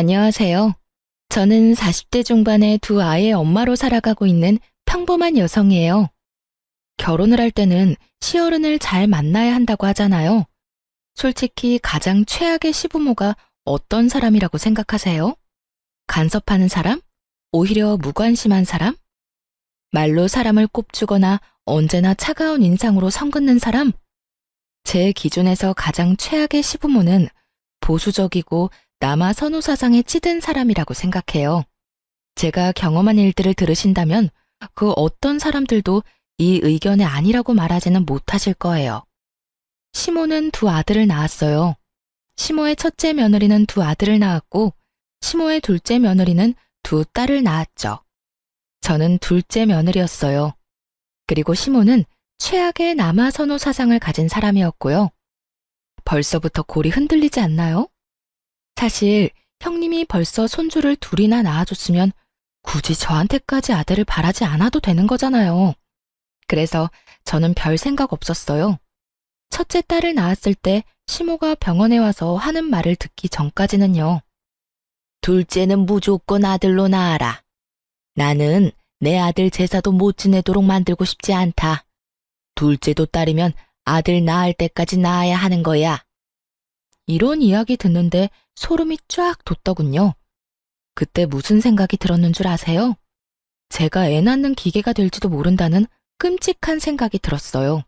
안녕하세요. 저는 40대 중반의 두 아이의 엄마로 살아가고 있는 평범한 여성이에요. 결혼을 할 때는 시어른을 잘 만나야 한다고 하잖아요. 솔직히 가장 최악의 시부모가 어떤 사람이라고 생각하세요? 간섭하는 사람? 오히려 무관심한 사람? 말로 사람을 꼽주거나 언제나 차가운 인상으로 선긋는 사람? 제 기준에서 가장 최악의 시부모는 보수적이고 남아 선호 사상에 찌든 사람이라고 생각해요. 제가 경험한 일들을 들으신다면 그 어떤 사람들도 이 의견이 아니라고 말하지는 못하실 거예요. 시모는 두 아들을 낳았어요. 시모의 첫째 며느리는 두 아들을 낳았고 시모의 둘째 며느리는 두 딸을 낳았죠. 저는 둘째 며느리였어요. 그리고 시모는 최악의 남아 선호 사상을 가진 사람이었고요. 벌써부터 골이 흔들리지 않나요? 사실 형님이 벌써 손주를 둘이나 낳아줬으면 굳이 저한테까지 아들을 바라지 않아도 되는 거잖아요. 그래서 저는 별 생각 없었어요. 첫째 딸을 낳았을 때 시모가 병원에 와서 하는 말을 듣기 전까지는요. 둘째는 무조건 아들로 낳아라. 나는 내 아들 제사도 못 지내도록 만들고 싶지 않다. 둘째도 딸이면 아들 낳을 때까지 낳아야 하는 거야. 이런 이야기 듣는데 소름이 쫙 돋더군요. 그때 무슨 생각이 들었는 줄 아세요? 제가 애 낳는 기계가 될지도 모른다는 끔찍한 생각이 들었어요.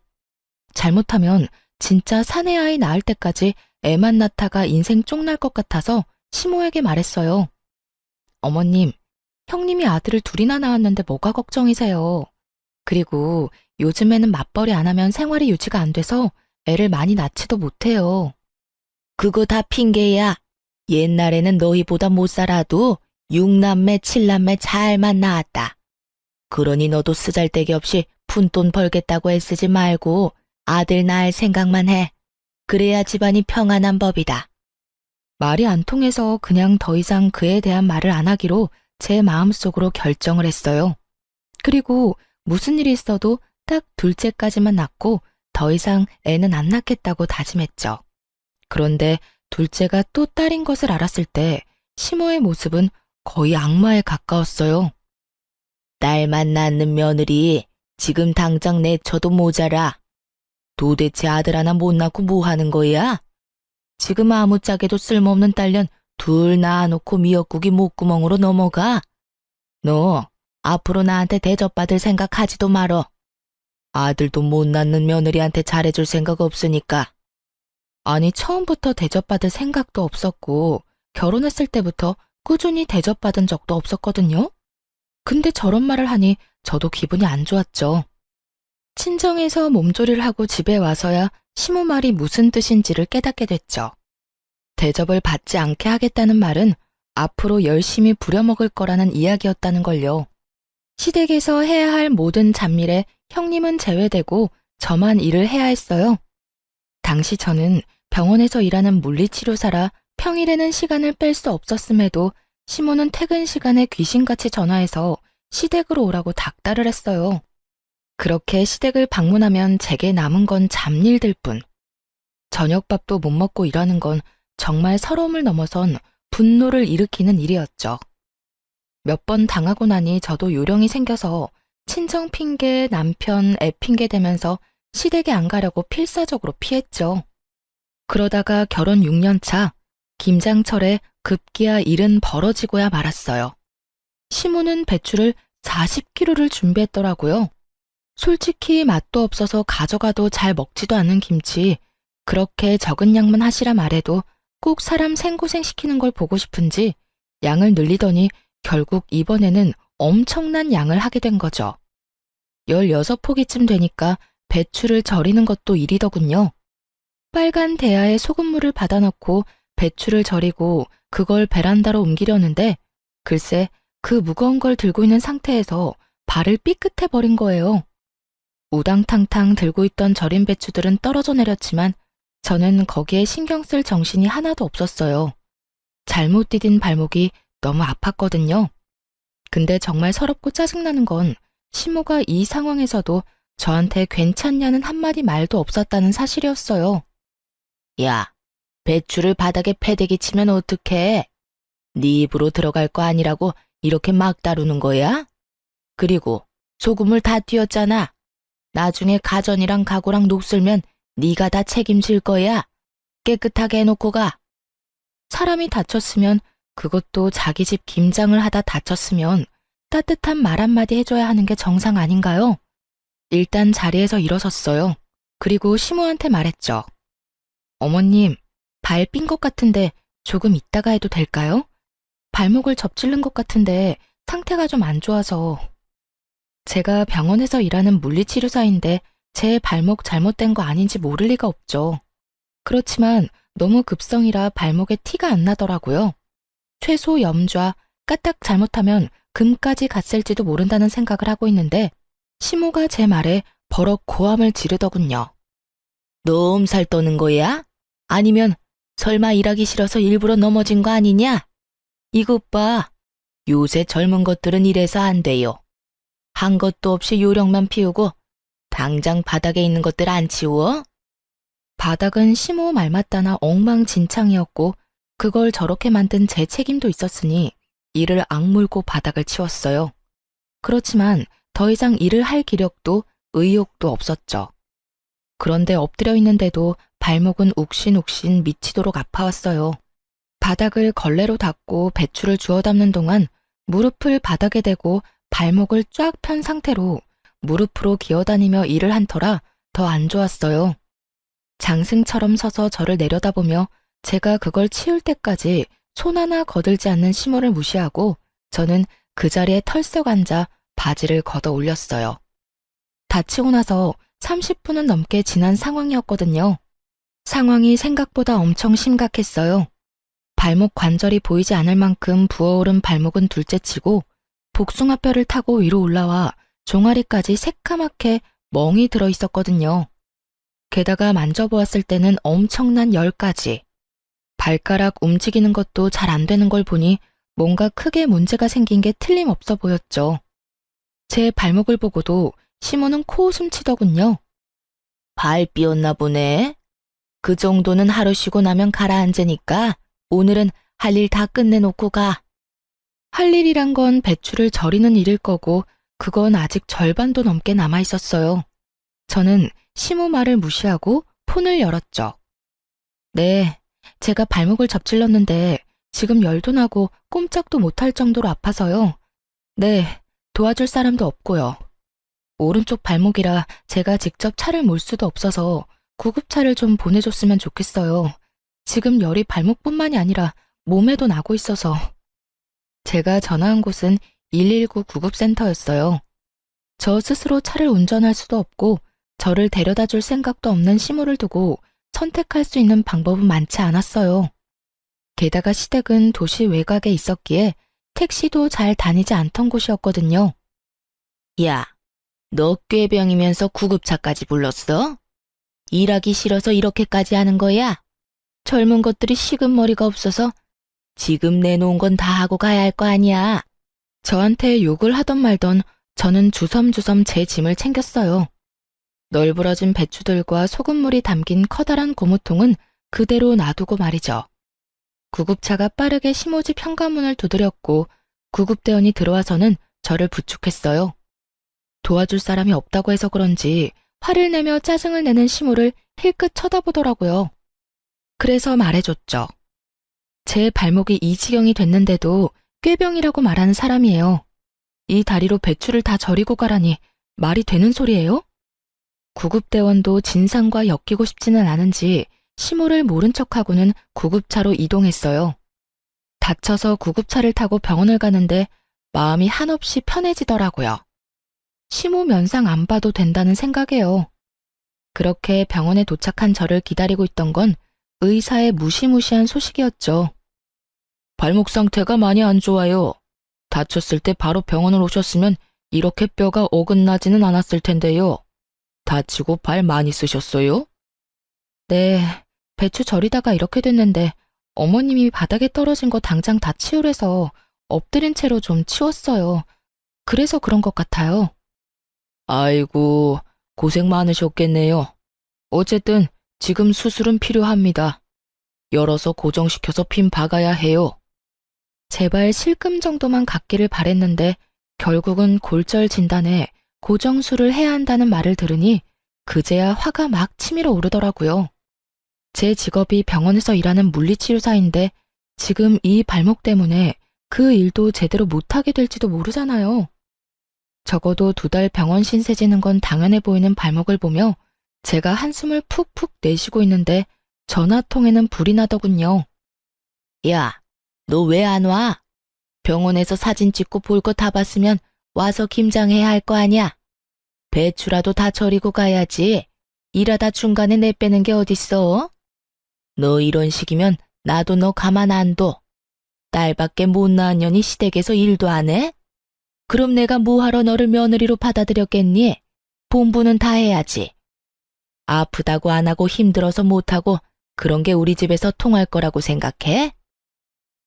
잘못하면 진짜 사내 아이 낳을 때까지 애만 낳다가 인생 쪽날 것 같아서 시모에게 말했어요. 어머님, 형님이 아들을 둘이나 낳았는데 뭐가 걱정이세요? 그리고 요즘에는 맞벌이 안 하면 생활이 유지가 안 돼서 애를 많이 낳지도 못해요. 그거 다 핑계야. 옛날에는 너희보다 못 살아도 6남매, 7남매 잘만 낳았다. 그러니 너도 쓰잘데기 없이 푼돈 벌겠다고 애쓰지 말고 아들 낳을 생각만 해. 그래야 집안이 평안한 법이다. 말이 안 통해서 그냥 더 이상 그에 대한 말을 안 하기로 제 마음속으로 결정을 했어요. 그리고 무슨 일이 있어도 딱 둘째까지만 낳고 더 이상 애는 안 낳겠다고 다짐했죠. 그런데 둘째가 또 딸인 것을 알았을 때 시모의 모습은 거의 악마에 가까웠어요. 딸만 낳는 며느리 지금 당장 내쳐도 모자라. 도대체 아들 하나 못 낳고 뭐 하는 거야? 지금 아무짝에도 쓸모없는 딸년 둘 낳아놓고 미역국이 목구멍으로 넘어가. 너 앞으로 나한테 대접받을 생각하지도 말어. 아들도 못 낳는 며느리한테 잘해줄 생각 없으니까. 아니, 처음부터 대접받을 생각도 없었고 결혼했을 때부터 꾸준히 대접받은 적도 없었거든요. 근데 저런 말을 하니 저도 기분이 안 좋았죠. 친정에서 몸조리를 하고 집에 와서야 시모 말이 무슨 뜻인지를 깨닫게 됐죠. 대접을 받지 않게 하겠다는 말은 앞으로 열심히 부려먹을 거라는 이야기였다는 걸요. 시댁에서 해야 할 모든 잡일에 형님은 제외되고 저만 일을 해야 했어요. 당시 저는 병원에서 일하는 물리치료사라 평일에는 시간을 뺄 수 없었음에도 시모는 퇴근 시간에 귀신같이 전화해서 시댁으로 오라고 닥달을 했어요. 그렇게 시댁을 방문하면 제게 남은 건 잡일들 뿐. 저녁밥도 못 먹고 일하는 건 정말 서러움을 넘어선 분노를 일으키는 일이었죠. 몇 번 당하고 나니 저도 요령이 생겨서 친정 핑계, 남편, 애 핑계 대면서 시댁에 안 가려고 필사적으로 피했죠. 그러다가 결혼 6년 차 김장철에 급기야 일은 벌어지고야 말았어요. 시모는 배추를 40kg를 준비했더라고요. 솔직히 맛도 없어서 가져가도 잘 먹지도 않은 김치, 그렇게 적은 양만 하시라 말해도 꼭 사람 생고생시키는 걸 보고 싶은지 양을 늘리더니 결국 이번에는 엄청난 양을 하게 된 거죠. 16포기쯤 되니까 배추를 절이는 것도 일이더군요. 빨간 대야에 소금물을 받아넣고 배추를 절이고 그걸 베란다로 옮기려는데 글쎄 그 무거운 걸 들고 있는 상태에서 발을 삐끗해 버린 거예요. 우당탕탕 들고 있던 절인 배추들은 떨어져 내렸지만 저는 거기에 신경 쓸 정신이 하나도 없었어요. 잘못 디딘 발목이 너무 아팠거든요. 근데 정말 서럽고 짜증나는 건 시모가 이 상황에서도 저한테 괜찮냐는 한마디 말도 없었다는 사실이었어요. 야, 배추를 바닥에 패대기 치면 어떡해? 네 입으로 들어갈 거 아니라고 이렇게 막 다루는 거야? 그리고 소금을 다 띄었잖아. 나중에 가전이랑 가구랑 녹슬면 네가 다 책임질 거야. 깨끗하게 해놓고 가. 사람이 다쳤으면, 그것도 자기 집 김장을 하다 다쳤으면 따뜻한 말 한마디 해줘야 하는 게 정상 아닌가요? 일단 자리에서 일어섰어요. 그리고 시모한테 말했죠. 어머님, 발 삔 것 같은데 조금 있다가 해도 될까요? 발목을 접질른 것 같은데 상태가 좀 안 좋아서. 제가 병원에서 일하는 물리치료사인데 제 발목 잘못된 거 아닌지 모를 리가 없죠. 그렇지만 너무 급성이라 발목에 티가 안 나더라고요. 최소 염좌, 까딱 잘못하면 금까지 갔을지도 모른다는 생각을 하고 있는데 시모가 제 말에 버럭 고함을 지르더군요. 너 엄살 떠는 거야? 아니면 설마 일하기 싫어서 일부러 넘어진 거 아니냐? 이것 봐. 요새 젊은 것들은 이래서 안 돼요. 한 것도 없이 요령만 피우고 당장 바닥에 있는 것들 안 치워? 바닥은 시모 말 맞다나 엉망진창이었고 그걸 저렇게 만든 제 책임도 있었으니 이를 악물고 바닥을 치웠어요. 그렇지만 더 이상 일을 할 기력도 의욕도 없었죠. 그런데 엎드려 있는데도 발목은 욱신욱신 미치도록 아파왔어요. 바닥을 걸레로 닦고 배추를 주워 담는 동안 무릎을 바닥에 대고 발목을 쫙 편 상태로 무릎으로 기어다니며 일을 한 터라 더 안 좋았어요. 장승처럼 서서 저를 내려다보며 제가 그걸 치울 때까지 손 하나 거들지 않는 시모를 무시하고 저는 그 자리에 털썩 앉아 바지를 걷어 올렸어요. 다치고 나서 30분은 넘게 지난 상황이었거든요. 상황이 생각보다 엄청 심각했어요. 발목 관절이 보이지 않을 만큼 부어오른 발목은 둘째치고 복숭아뼈를 타고 위로 올라와 종아리까지 새까맣게 멍이 들어 있었거든요. 게다가 만져보았을 때는 엄청난 열까지. 발가락 움직이는 것도 잘 안 되는 걸 보니 뭔가 크게 문제가 생긴 게 틀림없어 보였죠. 제 발목을 보고도 시모는 코웃음 치더군요. 발 삐었나 보네. 그 정도는 하루 쉬고 나면 가라앉으니까 오늘은 할 일 다 끝내놓고 가. 할 일이란 건 배추를 절이는 일일 거고 그건 아직 절반도 넘게 남아 있었어요. 저는 시모 말을 무시하고 폰을 열었죠. 네, 제가 발목을 접질렀는데 지금 열도 나고 꼼짝도 못할 정도로 아파서요. 네, 도와줄 사람도 없고요. 오른쪽 발목이라 제가 직접 차를 몰 수도 없어서 구급차를 좀 보내줬으면 좋겠어요. 지금 열이 발목뿐만이 아니라 몸에도 나고 있어서. 제가 전화한 곳은 119 구급센터였어요. 저 스스로 차를 운전할 수도 없고 저를 데려다 줄 생각도 없는 시모를 두고 선택할 수 있는 방법은 많지 않았어요. 게다가 시댁은 도시 외곽에 있었기에 택시도 잘 다니지 않던 곳이었거든요. 야, 너 꾀병이면서 구급차까지 불렀어? 일하기 싫어서 이렇게까지 하는 거야? 젊은 것들이 식은 머리가 없어서 지금 내놓은 건 다 하고 가야 할 거 아니야. 저한테 욕을 하던 말던 저는 주섬주섬 제 짐을 챙겼어요. 널브러진 배추들과 소금물이 담긴 커다란 고무통은 그대로 놔두고 말이죠. 구급차가 빠르게 시모집 현관문을 두드렸고 구급대원이 들어와서는 저를 부축했어요. 도와줄 사람이 없다고 해서 그런지 화를 내며 짜증을 내는 시모를 힐끗 쳐다보더라고요. 그래서 말해줬죠. 제 발목이 이 지경이 됐는데도 꾀병이라고 말하는 사람이에요. 이 다리로 배추를 다 절이고 가라니 말이 되는 소리예요? 구급대원도 진상과 엮이고 싶지는 않은지 시모를 모른 척하고는 구급차로 이동했어요. 다쳐서 구급차를 타고 병원을 가는데 마음이 한없이 편해지더라고요. 시모 면상 안 봐도 된다는 생각이에요. 그렇게 병원에 도착한 저를 기다리고 있던 건 의사의 무시무시한 소식이었죠. 발목 상태가 많이 안 좋아요. 다쳤을 때 바로 병원을 오셨으면 이렇게 뼈가 어긋나지는 않았을 텐데요. 다치고 발 많이 쓰셨어요? 네, 배추 절이다가 이렇게 됐는데 어머님이 바닥에 떨어진 거 당장 다 치우래서 엎드린 채로 좀 치웠어요. 그래서 그런 것 같아요. 아이고, 고생 많으셨겠네요. 어쨌든 지금 수술은 필요합니다. 열어서 고정시켜서 핀 박아야 해요. 제발 실금 정도만 갖기를 바랬는데 결국은 골절 진단에 고정술을 해야 한다는 말을 들으니 그제야 화가 막 치밀어 오르더라고요. 제 직업이 병원에서 일하는 물리치료사인데 지금 이 발목 때문에 그 일도 제대로 못하게 될지도 모르잖아요. 적어도 2달 병원 신세 지는 건 당연해 보이는 발목을 보며 제가 한숨을 푹푹 내쉬고 있는데 전화통에는 불이 나더군요. 야, 너 왜 안 와? 병원에서 사진 찍고 볼 거 다 봤으면 와서 김장해야 할 거 아니야? 배추라도 다 절이고 가야지. 일하다 중간에 내빼는 게 어딨어? 너 이런 식이면 나도 너 가만 안 둬. 딸밖에 못 낳은 년이 시댁에서 일도 안 해? 그럼 내가 뭐하러 너를 며느리로 받아들였겠니? 본부는 다 해야지. 아프다고 안 하고 힘들어서 못하고 그런 게 우리 집에서 통할 거라고 생각해?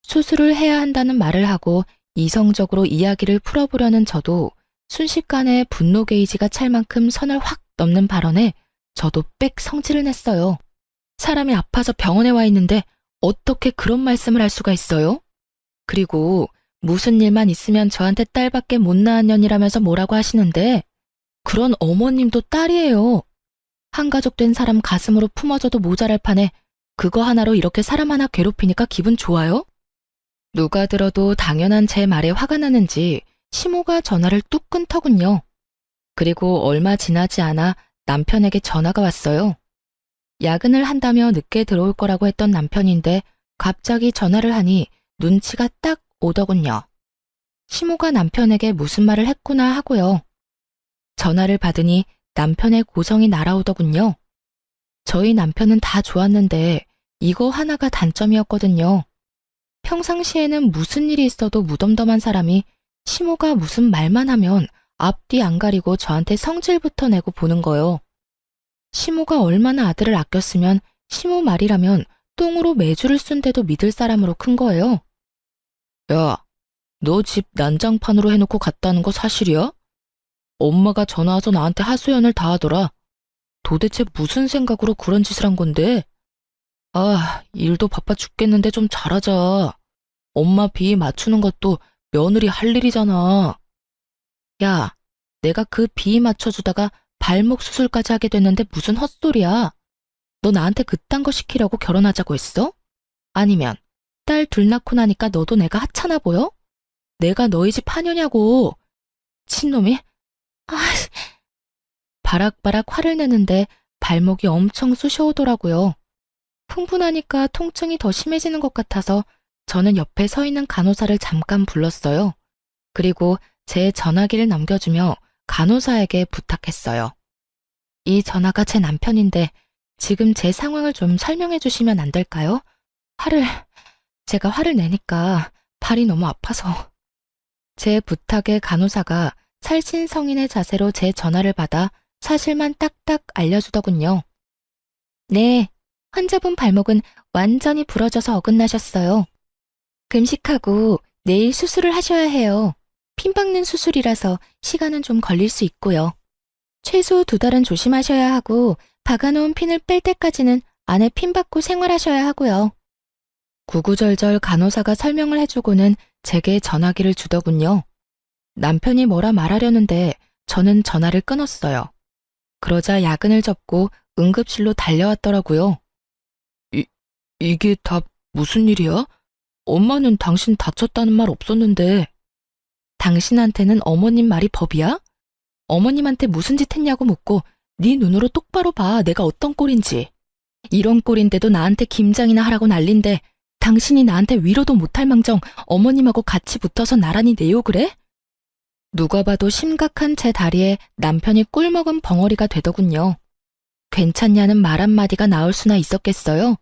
수술을 해야 한다는 말을 하고 이성적으로 이야기를 풀어보려는 저도 순식간에 분노 게이지가 찰 만큼 선을 확 넘는 발언에 저도 빽 성질을 냈어요. 사람이 아파서 병원에 와 있는데 어떻게 그런 말씀을 할 수가 있어요? 그리고 무슨 일만 있으면 저한테 딸밖에 못 낳은 년이라면서 뭐라고 하시는데 그런 어머님도 딸이에요. 한가족 된 사람 가슴으로 품어줘도 모자랄 판에 그거 하나로 이렇게 사람 하나 괴롭히니까 기분 좋아요? 누가 들어도 당연한 제 말에 화가 나는지 시모가 전화를 뚝 끊더군요. 그리고 얼마 지나지 않아 남편에게 전화가 왔어요. 야근을 한다며 늦게 들어올 거라고 했던 남편인데 갑자기 전화를 하니 눈치가 딱 오더군요. 시모가 남편에게 무슨 말을 했구나 하고요. 전화를 받으니 남편의 고성이 날아오더군요. 저희 남편은 다 좋았는데 이거 하나가 단점이었거든요. 평상시에는 무슨 일이 있어도 무덤덤한 사람이 시모가 무슨 말만 하면 앞뒤 안 가리고 저한테 성질부터 내고 보는 거요. 시모가 얼마나 아들을 아꼈으면 시모 말이라면 똥으로 매주를 쓴데도 믿을 사람으로 큰 거예요. 야, 너 집 난장판으로 해놓고 갔다는 거 사실이야? 엄마가 전화 와서 나한테 하소연을 다 하더라. 도대체 무슨 생각으로 그런 짓을 한 건데? 아, 일도 바빠 죽겠는데 좀 잘하자. 엄마 비위 맞추는 것도 며느리 할 일이잖아. 야, 내가 그 비위 맞춰주다가 발목 수술까지 하게 됐는데 무슨 헛소리야. 너 나한테 그딴 거 시키려고 결혼하자고 했어? 아니면 딸 둘 낳고 나니까 너도 내가 하찮아 보여? 내가 너희 집 하녀냐고. 친놈이? 아, 바락바락 화를 내는데 발목이 엄청 쑤셔오더라고요. 흥분하니까 통증이 더 심해지는 것 같아서 저는 옆에 서 있는 간호사를 잠깐 불렀어요. 그리고 제 전화기를 넘겨주며 간호사에게 부탁했어요. 이 전화가 제 남편인데 지금 제 상황을 좀 설명해 주시면 안 될까요? 제가 화를 내니까 발이 너무 아파서. 제 부탁에 간호사가 살신성인의 자세로 제 전화를 받아 사실만 딱딱 알려주더군요. 네, 환자분 발목은 완전히 부러져서 어긋나셨어요. 금식하고 내일 수술을 하셔야 해요. 핀 박는 수술이라서 시간은 좀 걸릴 수 있고요. 최소 2달은 조심하셔야 하고 박아놓은 핀을 뺄 때까지는 안에 핀 박고 생활하셔야 하고요. 구구절절 간호사가 설명을 해주고는 제게 전화기를 주더군요. 남편이 뭐라 말하려는데 저는 전화를 끊었어요. 그러자 야근을 접고 응급실로 달려왔더라고요. 이게 다 무슨 일이야? 엄마는 당신 다쳤다는 말 없었는데. 당신한테는 어머님 말이 법이야? 어머님한테 무슨 짓 했냐고 묻고 네 눈으로 똑바로 봐 내가 어떤 꼴인지. 이런 꼴인데도 나한테 김장이나 하라고 난린데 당신이 나한테 위로도 못할 망정 어머님하고 같이 붙어서 나란히 내욕을 해? 누가 봐도 심각한 제 다리에 남편이 꿀먹은 벙어리가 되더군요. 괜찮냐는 말 한마디가 나올 수나 있었겠어요?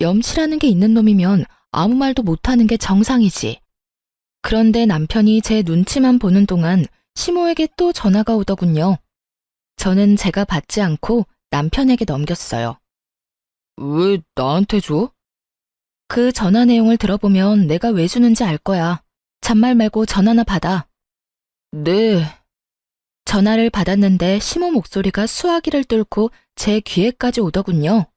염치라는 게 있는 놈이면 아무 말도 못하는 게 정상이지. 그런데 남편이 제 눈치만 보는 동안 시모에게 또 전화가 오더군요. 저는 제가 받지 않고 남편에게 넘겼어요. 왜 나한테 줘? 그 전화 내용을 들어보면 내가 왜 주는지 알 거야. 잔말 말고 전화나 받아. 네. 전화를 받았는데 시모 목소리가 수화기를 뚫고 제 귀에까지 오더군요.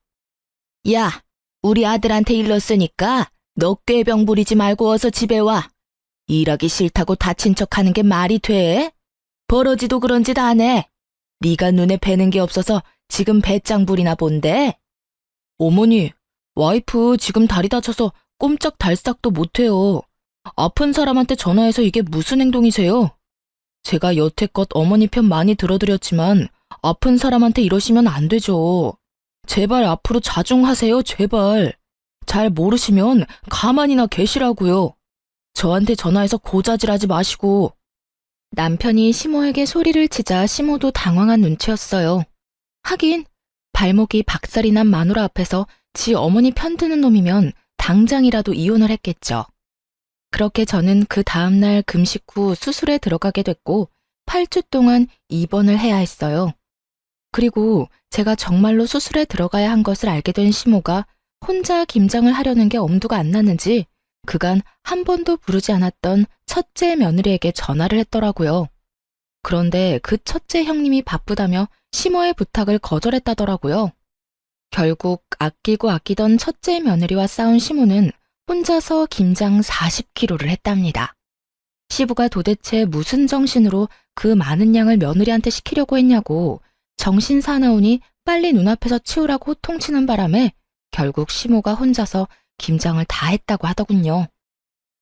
야, 우리 아들한테 일렀으니까 너 꾀병 부리지 말고 어서 집에 와. 일하기 싫다고 다친 척하는 게 말이 돼? 버러지도 그런 짓 안 해. 네가 눈에 뵈는 게 없어서 지금 배짱 부리나 본데? 어머니, 와이프 지금 다리 다쳐서 꼼짝달싹도 못해요. 아픈 사람한테 전화해서 이게 무슨 행동이세요? 제가 여태껏 어머니 편 많이 들어드렸지만 아픈 사람한테 이러시면 안 되죠. 제발 앞으로 자중하세요, 제발. 잘 모르시면 가만히나 계시라고요. 저한테 전화해서 고자질하지 마시고. 남편이 시모에게 소리를 치자 시모도 당황한 눈치였어요. 하긴 발목이 박살이 난 마누라 앞에서 지 어머니 편드는 놈이면 당장이라도 이혼을 했겠죠. 그렇게 저는 그 다음날 금식 후 수술에 들어가게 됐고 8주 동안 입원을 해야 했어요. 그리고 제가 정말로 수술에 들어가야 한 것을 알게 된 시모가 혼자 김장을 하려는 게 엄두가 안 나는지 그간 한 번도 부르지 않았던 첫째 며느리에게 전화를 했더라고요. 그런데 그 첫째 형님이 바쁘다며 시모의 부탁을 거절했다더라고요. 결국 아끼고 아끼던 첫째 며느리와 싸운 시모는 혼자서 김장 40kg를 했답니다. 시부가 도대체 무슨 정신으로 그 많은 양을 며느리한테 시키려고 했냐고 정신 사나우니 빨리 눈앞에서 치우라고 호통치는 바람에 결국 시모가 혼자서 김장을 다 했다고 하더군요.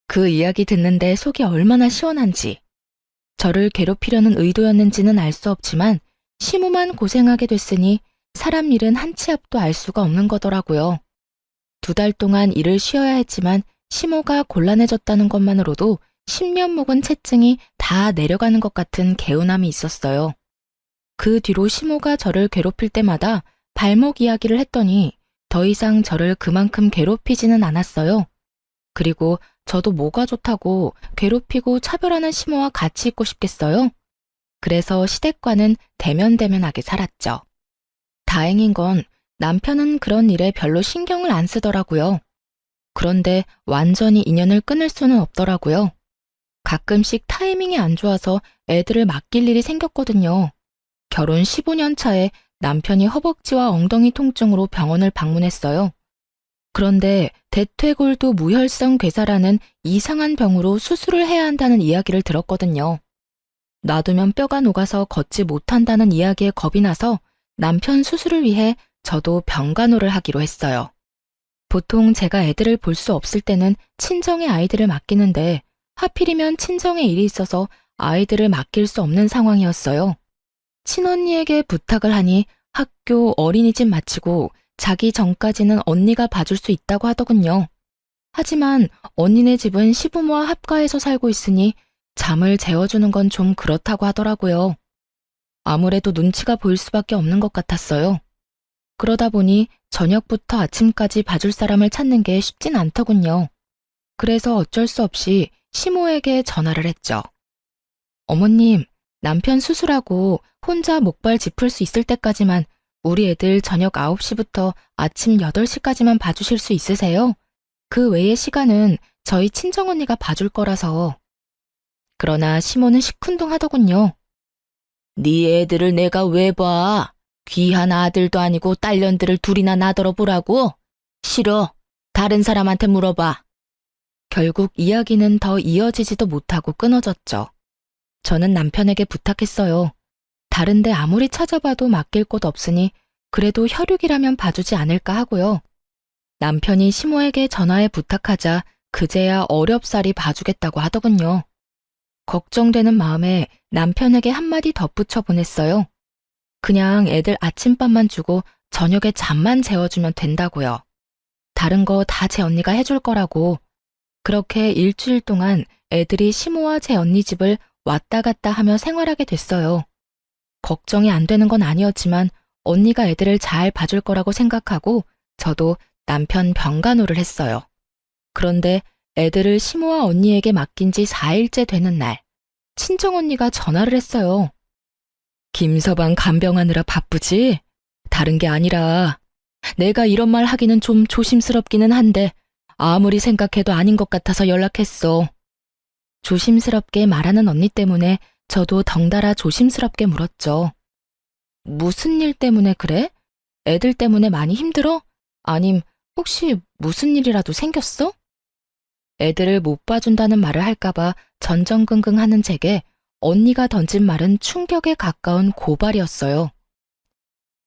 그 이야기 듣는데 속이 얼마나 시원한지. 저를 괴롭히려는 의도였는지는 알 수 없지만 시모만 고생하게 됐으니 사람 일은 한 치 앞도 알 수가 없는 거더라고요. 2달 동안 일을 쉬어야 했지만 시모가 곤란해졌다는 것만으로도 십년 묵은 체증이 다 내려가는 것 같은 개운함이 있었어요. 그 뒤로 시모가 저를 괴롭힐 때마다 발목 이야기를 했더니 더 이상 저를 그만큼 괴롭히지는 않았어요. 그리고 저도 뭐가 좋다고 괴롭히고 차별하는 시모와 같이 있고 싶겠어요? 그래서 시댁과는 대면대면하게 살았죠. 다행인 건 남편은 그런 일에 별로 신경을 안 쓰더라고요. 그런데 완전히 인연을 끊을 수는 없더라고요. 가끔씩 타이밍이 안 좋아서 애들을 맡길 일이 생겼거든요. 결혼 15년 차에 남편이 허벅지와 엉덩이 통증으로 병원을 방문했어요. 그런데 대퇴골두 무혈성 괴사라는 이상한 병으로 수술을 해야 한다는 이야기를 들었거든요. 놔두면 뼈가 녹아서 걷지 못한다는 이야기에 겁이 나서 남편 수술을 위해 저도 병간호를 하기로 했어요. 보통 제가 애들을 볼 수 없을 때는 친정의 아이들을 맡기는데 하필이면 친정에 일이 있어서 아이들을 맡길 수 없는 상황이었어요. 친언니에게 부탁을 하니 학교 어린이집 마치고 자기 전까지는 언니가 봐줄 수 있다고 하더군요. 하지만 언니네 집은 시부모와 합가해서 살고 있으니 잠을 재워주는 건 좀 그렇다고 하더라고요. 아무래도 눈치가 보일 수밖에 없는 것 같았어요. 그러다 보니 저녁부터 아침까지 봐줄 사람을 찾는 게 쉽진 않더군요. 그래서 어쩔 수 없이 시모에게 전화를 했죠. 어머님, 남편 수술하고 혼자 목발 짚을 수 있을 때까지만 우리 애들 저녁 9시부터 아침 8시까지만 봐주실 수 있으세요? 그 외의 시간은 저희 친정언니가 봐줄 거라서. 그러나 시모는 시큰둥하더군요. 네 애들을 내가 왜 봐? 귀한 아들도 아니고 딸년들을 둘이나 나더러 보라고? 싫어. 다른 사람한테 물어봐. 결국 이야기는 더 이어지지도 못하고 끊어졌죠. 저는 남편에게 부탁했어요. 다른데 아무리 찾아봐도 맡길 곳 없으니 그래도 혈육이라면 봐주지 않을까 하고요. 남편이 시모에게 전화해 부탁하자 그제야 어렵사리 봐주겠다고 하더군요. 걱정되는 마음에 남편에게 한마디 덧붙여 보냈어요. 그냥 애들 아침밥만 주고 저녁에 잠만 재워주면 된다고요. 다른 거 다 제 언니가 해줄 거라고. 그렇게 일주일 동안 애들이 시모와 제 언니 집을 왔다 갔다 하며 생활하게 됐어요. 걱정이 안 되는 건 아니었지만 언니가 애들을 잘 봐줄 거라고 생각하고 저도 남편 병간호를 했어요. 그런데 애들을 시모와 언니에게 맡긴 지 4일째 되는 날, 친정언니가 전화를 했어요. 김서방 간병하느라 바쁘지? 다른 게 아니라 내가 이런 말 하기는 좀 조심스럽기는 한데 아무리 생각해도 아닌 것 같아서 연락했어. 조심스럽게 말하는 언니 때문에 저도 덩달아 조심스럽게 물었죠. 무슨 일 때문에 그래? 애들 때문에 많이 힘들어? 아님 혹시 무슨 일이라도 생겼어? 애들을 못 봐준다는 말을 할까봐 전전긍긍하는 제게 언니가 던진 말은 충격에 가까운 고발이었어요.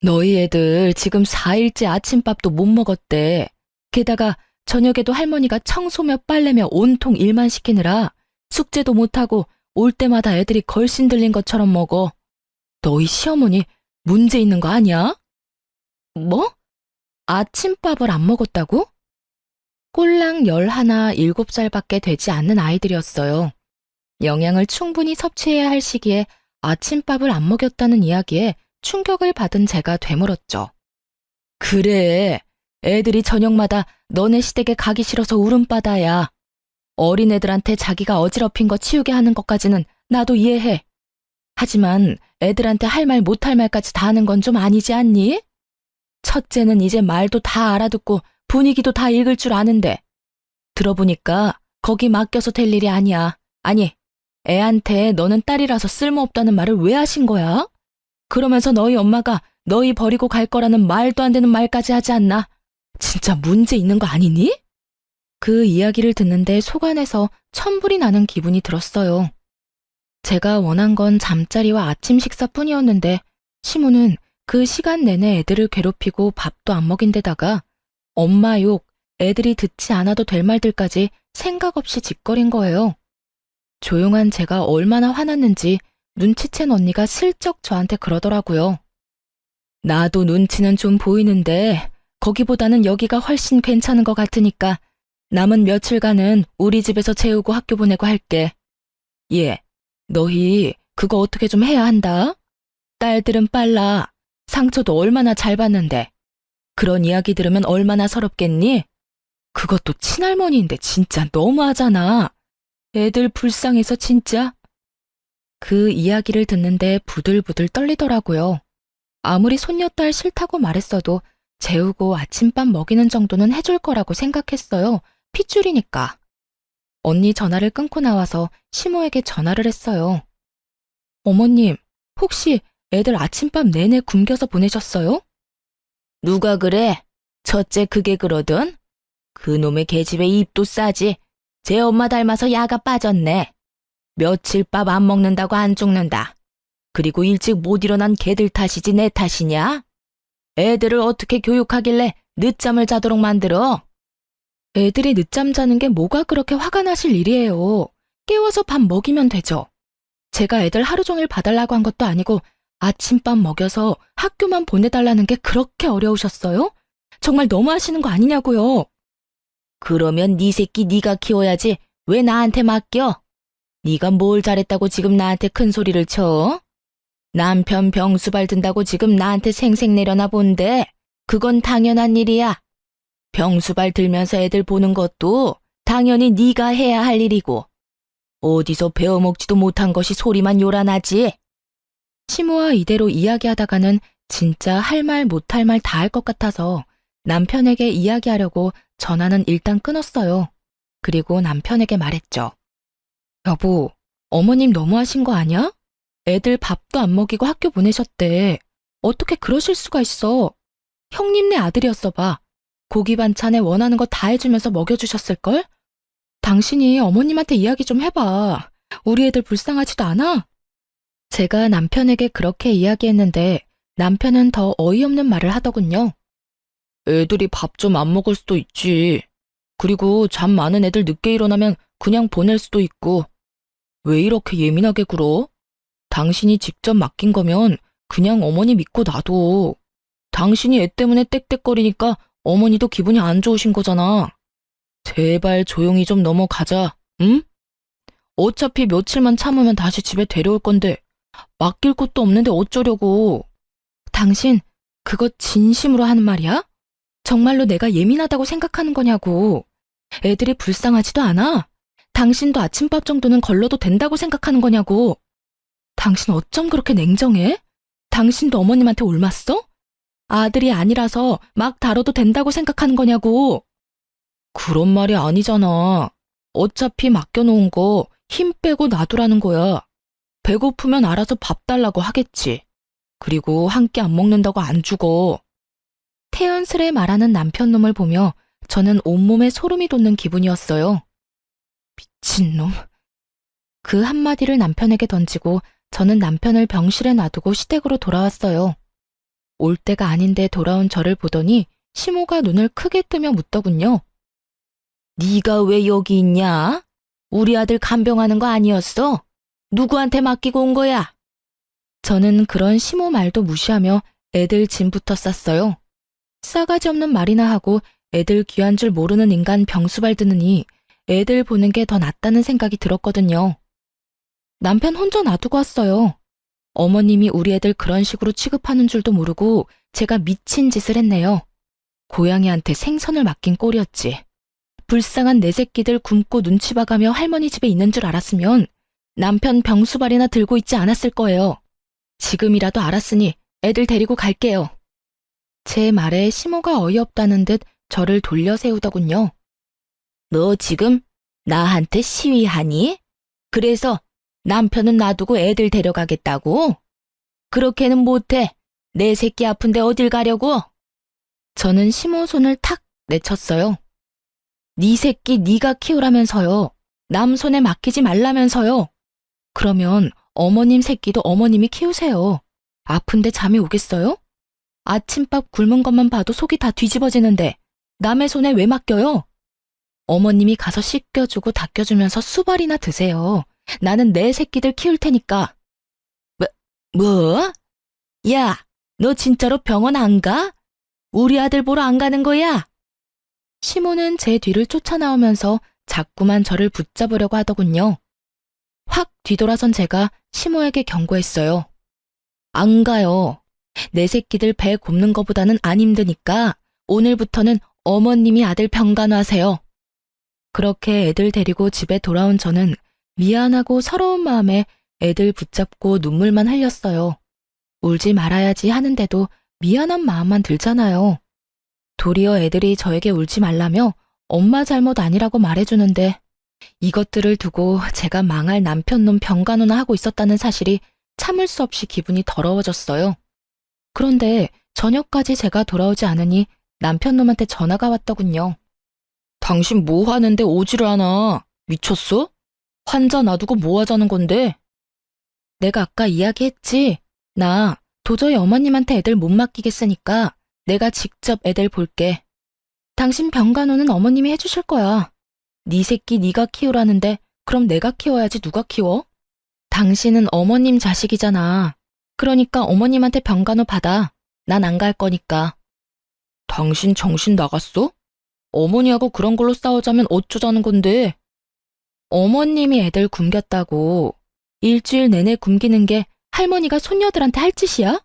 너희 애들 지금 4일째 아침밥도 못 먹었대. 게다가 저녁에도 할머니가 청소며 빨래며 온통 일만 시키느라 숙제도 못하고 올 때마다 애들이 걸신 들린 것처럼 먹어. 너희 시어머니 문제 있는 거 아니야? 뭐? 아침밥을 안 먹었다고? 꼴랑 11, 7살밖에 되지 않는 아이들이었어요. 영양을 충분히 섭취해야 할 시기에 아침밥을 안 먹였다는 이야기에 충격을 받은 제가 되물었죠. 그래, 애들이 저녁마다 너네 시댁에 가기 싫어서 울음바다야. 어린애들한테 자기가 어지럽힌 거 치우게 하는 것까지는 나도 이해해. 하지만 애들한테 할 말 못할 말까지 다 하는 건 좀 아니지 않니? 첫째는 이제 말도 다 알아듣고 분위기도 다 읽을 줄 아는데 들어보니까 거기 맡겨서 될 일이 아니야. 아니, 애한테 너는 딸이라서 쓸모없다는 말을 왜 하신 거야? 그러면서 너희 엄마가 너희 버리고 갈 거라는 말도 안 되는 말까지 하지 않나? 진짜 문제 있는 거 아니니? 그 이야기를 듣는데 속 안에서 천불이 나는 기분이 들었어요. 제가 원한 건 잠자리와 아침 식사뿐이었는데 시모는 그 시간 내내 애들을 괴롭히고 밥도 안 먹인 데다가 엄마 욕, 애들이 듣지 않아도 될 말들까지 생각 없이 짓거린 거예요. 조용한 제가 얼마나 화났는지 눈치챈 언니가 슬쩍 저한테 그러더라고요. 나도 눈치는 좀 보이는데 거기보다는 여기가 훨씬 괜찮은 것 같으니까 남은 며칠간은 우리 집에서 재우고 학교 보내고 할게. 예, 너희 그거 어떻게 좀 해야 한다. 딸들은 빨라. 상처도 얼마나 잘 받는데. 그런 이야기 들으면 얼마나 서럽겠니? 그것도 친할머니인데 진짜 너무하잖아. 애들 불쌍해서 진짜. 그 이야기를 듣는데 부들부들 떨리더라고요. 아무리 손녀딸 싫다고 말했어도 재우고 아침밥 먹이는 정도는 해줄 거라고 생각했어요. 핏줄이니까. 언니 전화를 끊고 나와서 시모에게 전화를 했어요. 어머님, 혹시 애들 아침밥 내내 굶겨서 보내셨어요? 누가 그래? 첫째 그게 그러든? 그놈의 계집애 입도 싸지. 제 엄마 닮아서 야가 빠졌네. 며칠 밥 안 먹는다고 안 죽는다. 그리고 일찍 못 일어난 걔들 탓이지 내 탓이냐? 애들을 어떻게 교육하길래 늦잠을 자도록 만들어? 애들이 늦잠 자는 게 뭐가 그렇게 화가 나실 일이에요. 깨워서 밥 먹이면 되죠. 제가 애들 하루 종일 봐달라고 한 것도 아니고 아침밥 먹여서 학교만 보내달라는 게 그렇게 어려우셨어요? 정말 너무하시는 거 아니냐고요. 그러면 네 새끼 네가 키워야지 왜 나한테 맡겨? 네가 뭘 잘했다고 지금 나한테 큰 소리를 쳐? 남편 병수발 든다고 지금 나한테 생색 내려나 본데 그건 당연한 일이야. 병수발 들면서 애들 보는 것도 당연히 네가 해야 할 일이고 어디서 배워먹지도 못한 것이 소리만 요란하지. 시모와 이대로 이야기하다가는 진짜 할 말 못할 말 다 할 것 같아서 남편에게 이야기하려고 전화는 일단 끊었어요. 그리고 남편에게 말했죠. 여보, 어머님 너무하신 거 아니야? 애들 밥도 안 먹이고 학교 보내셨대. 어떻게 그러실 수가 있어. 형님네 아들이었어 봐. 고기 반찬에 원하는 거 다 해주면서 먹여주셨을걸? 당신이 어머님한테 이야기 좀 해봐. 우리 애들 불쌍하지도 않아? 제가 남편에게 그렇게 이야기했는데 남편은 더 어이없는 말을 하더군요. 애들이 밥 좀 안 먹을 수도 있지. 그리고 잠 많은 애들 늦게 일어나면 그냥 보낼 수도 있고. 왜 이렇게 예민하게 굴어? 당신이 직접 맡긴 거면 그냥 어머니 믿고 놔둬. 당신이 애 때문에 떽떽거리니까 어머니도 기분이 안 좋으신 거잖아. 제발 조용히 좀 넘어가자, 응? 어차피 며칠만 참으면 다시 집에 데려올 건데 맡길 곳도 없는데 어쩌려고. 당신 그거 진심으로 하는 말이야? 정말로 내가 예민하다고 생각하는 거냐고. 애들이 불쌍하지도 않아? 당신도 아침밥 정도는 걸러도 된다고 생각하는 거냐고. 당신 어쩜 그렇게 냉정해? 당신도 어머님한테 옮았어? 아들이 아니라서 막 다뤄도 된다고 생각하는 거냐고. 그런 말이 아니잖아. 어차피 맡겨놓은 거 힘 빼고 놔두라는 거야. 배고프면 알아서 밥 달라고 하겠지. 그리고 한 끼 안 먹는다고 안 죽어. 태연스레 말하는 남편 놈을 보며 저는 온몸에 소름이 돋는 기분이었어요. 미친놈. 그 한마디를 남편에게 던지고 저는 남편을 병실에 놔두고 시댁으로 돌아왔어요. 올 때가 아닌데 돌아온 저를 보더니 시모가 눈을 크게 뜨며 묻더군요. 네가 왜 여기 있냐? 우리 아들 간병하는 거 아니었어? 누구한테 맡기고 온 거야? 저는 그런 시모 말도 무시하며 애들 짐부터 쌌어요. 싸가지 없는 말이나 하고 애들 귀한 줄 모르는 인간 병수발 드느니 애들 보는 게 더 낫다는 생각이 들었거든요. 남편 혼자 놔두고 왔어요. 어머님이 우리 애들 그런 식으로 취급하는 줄도 모르고 제가 미친 짓을 했네요. 고양이한테 생선을 맡긴 꼴이었지. 불쌍한 내 새끼들 굶고 눈치 봐가며 할머니 집에 있는 줄 알았으면 남편 병수발이나 들고 있지 않았을 거예요. 지금이라도 알았으니 애들 데리고 갈게요. 제 말에 시모가 어이없다는 듯 저를 돌려 세우더군요. 너 지금 나한테 시위하니? 그래서 남편은 놔두고 애들 데려가겠다고? 그렇게는 못해. 내 새끼 아픈데 어딜 가려고? 저는 시모 손을 탁 내쳤어요. 네 새끼 네가 키우라면서요. 남 손에 맡기지 말라면서요. 그러면 어머님 새끼도 어머님이 키우세요. 아픈데 잠이 오겠어요? 아침밥 굶은 것만 봐도 속이 다 뒤집어지는데 남의 손에 왜 맡겨요? 어머님이 가서 씻겨주고 닦여주면서 수발이나 드세요. 나는 내 새끼들 키울 테니까. 뭐? 야, 너 진짜로 병원 안 가? 우리 아들 보러 안 가는 거야? 시모는 제 뒤를 쫓아나오면서 자꾸만 저를 붙잡으려고 하더군요. 확 뒤돌아선 제가 시모에게 경고했어요. 안 가요. 내 새끼들 배 곱는 거보다는 안 힘드니까 오늘부터는 어머님이 아들 병간호하세요. 그렇게 애들 데리고 집에 돌아온 저는 미안하고 서러운 마음에 애들 붙잡고 눈물만 흘렸어요. 울지 말아야지 하는데도 미안한 마음만 들잖아요. 도리어 애들이 저에게 울지 말라며 엄마 잘못 아니라고 말해주는데 이것들을 두고 제가 망할 남편놈 병간호나 하고 있었다는 사실이 참을 수 없이 기분이 더러워졌어요. 그런데 저녁까지 제가 돌아오지 않으니 남편놈한테 전화가 왔더군요. 당신 뭐 하는데 오지를 않아? 미쳤어? 환자 놔두고 뭐 하자는 건데? 내가 아까 이야기했지. 나 도저히 어머님한테 애들 못 맡기겠으니까 내가 직접 애들 볼게. 당신 병간호는 어머님이 해주실 거야. 네 새끼 네가 키우라는데 그럼 내가 키워야지 누가 키워? 당신은 어머님 자식이잖아. 그러니까 어머님한테 병간호 받아. 난 안 갈 거니까. 당신 정신 나갔어? 어머니하고 그런 걸로 싸우자면 어쩌자는 건데? 어머님이 애들 굶겼다고 일주일 내내 굶기는 게 할머니가 손녀들한테 할 짓이야?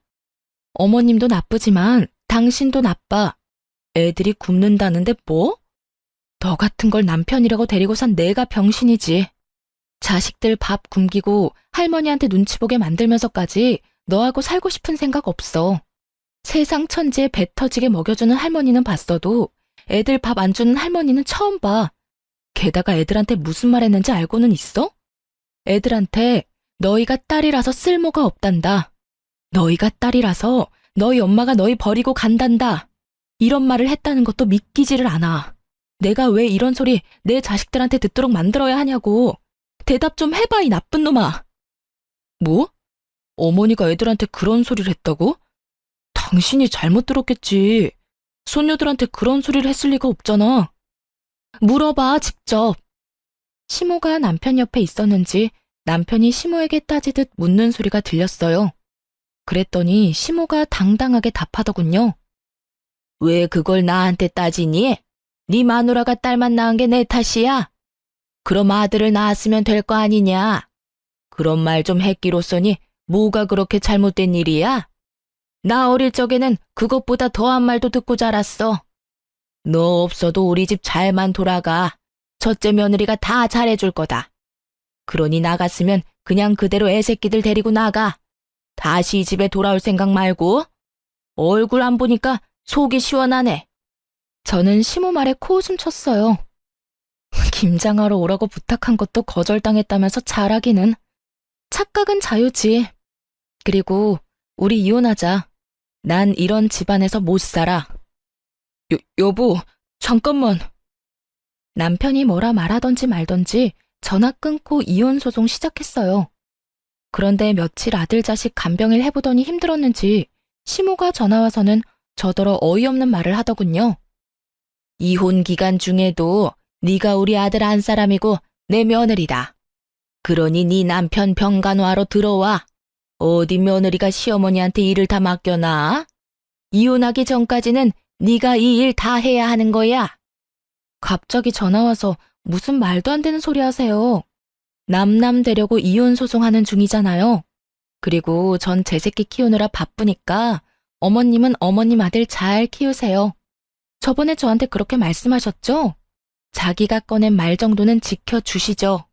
어머님도 나쁘지만 당신도 나빠. 애들이 굶는다는데 뭐? 너 같은 걸 남편이라고 데리고 산 내가 병신이지. 자식들 밥 굶기고 할머니한테 눈치 보게 만들면서까지 너하고 살고 싶은 생각 없어. 세상 천지에 배 터지게 먹여주는 할머니는 봤어도 애들 밥 안 주는 할머니는 처음 봐. 게다가 애들한테 무슨 말 했는지 알고는 있어? 애들한테 너희가 딸이라서 쓸모가 없단다. 너희가 딸이라서 너희 엄마가 너희 버리고 간단다. 이런 말을 했다는 것도 믿기지를 않아. 내가 왜 이런 소리 내 자식들한테 듣도록 만들어야 하냐고. 대답 좀 해봐, 이 나쁜 놈아. 뭐? 어머니가 애들한테 그런 소리를 했다고? 당신이 잘못 들었겠지. 손녀들한테 그런 소리를 했을 리가 없잖아. 물어봐, 직접. 시모가 남편 옆에 있었는지 남편이 시모에게 따지듯 묻는 소리가 들렸어요. 그랬더니 시모가 당당하게 답하더군요. 왜 그걸 나한테 따지니? 네 마누라가 딸만 낳은 게 내 탓이야? 그럼 아들을 낳았으면 될 거 아니냐? 그런 말 좀 했기로써니 뭐가 그렇게 잘못된 일이야? 나 어릴 적에는 그것보다 더한 말도 듣고 자랐어. 너 없어도 우리 집 잘만 돌아가. 첫째 며느리가 다 잘해줄 거다. 그러니 나갔으면 그냥 그대로 애새끼들 데리고 나가. 다시 이 집에 돌아올 생각 말고. 얼굴 안 보니까 속이 시원하네. 저는 시모 말에 코웃음 쳤어요. 김장하러 오라고 부탁한 것도 거절당했다면서 잘하기는. 착각은 자유지. 그리고 우리 이혼하자. 난 이런 집안에서 못 살아. 여보, 잠깐만. 남편이 뭐라 말하던지 말던지 전화 끊고 이혼 소송 시작했어요. 그런데 며칠 아들 자식 간병일 해보더니 힘들었는지 시모가 전화와서는 저더러 어이없는 말을 하더군요. 이혼 기간 중에도 네가 우리 아들 안 사람이고 내 며느리다. 그러니 네 남편 병간호하러 들어와. 어디 며느리가 시어머니한테 일을 다 맡겨놔? 이혼하기 전까지는 네가 이 일 다 해야 하는 거야. 갑자기 전화와서 무슨 말도 안 되는 소리 하세요. 남남 되려고 이혼 소송하는 중이잖아요. 그리고 전 제 새끼 키우느라 바쁘니까 어머님은 어머님 아들 잘 키우세요. 저번에 저한테 그렇게 말씀하셨죠? 자기가 꺼낸 말 정도는 지켜주시죠.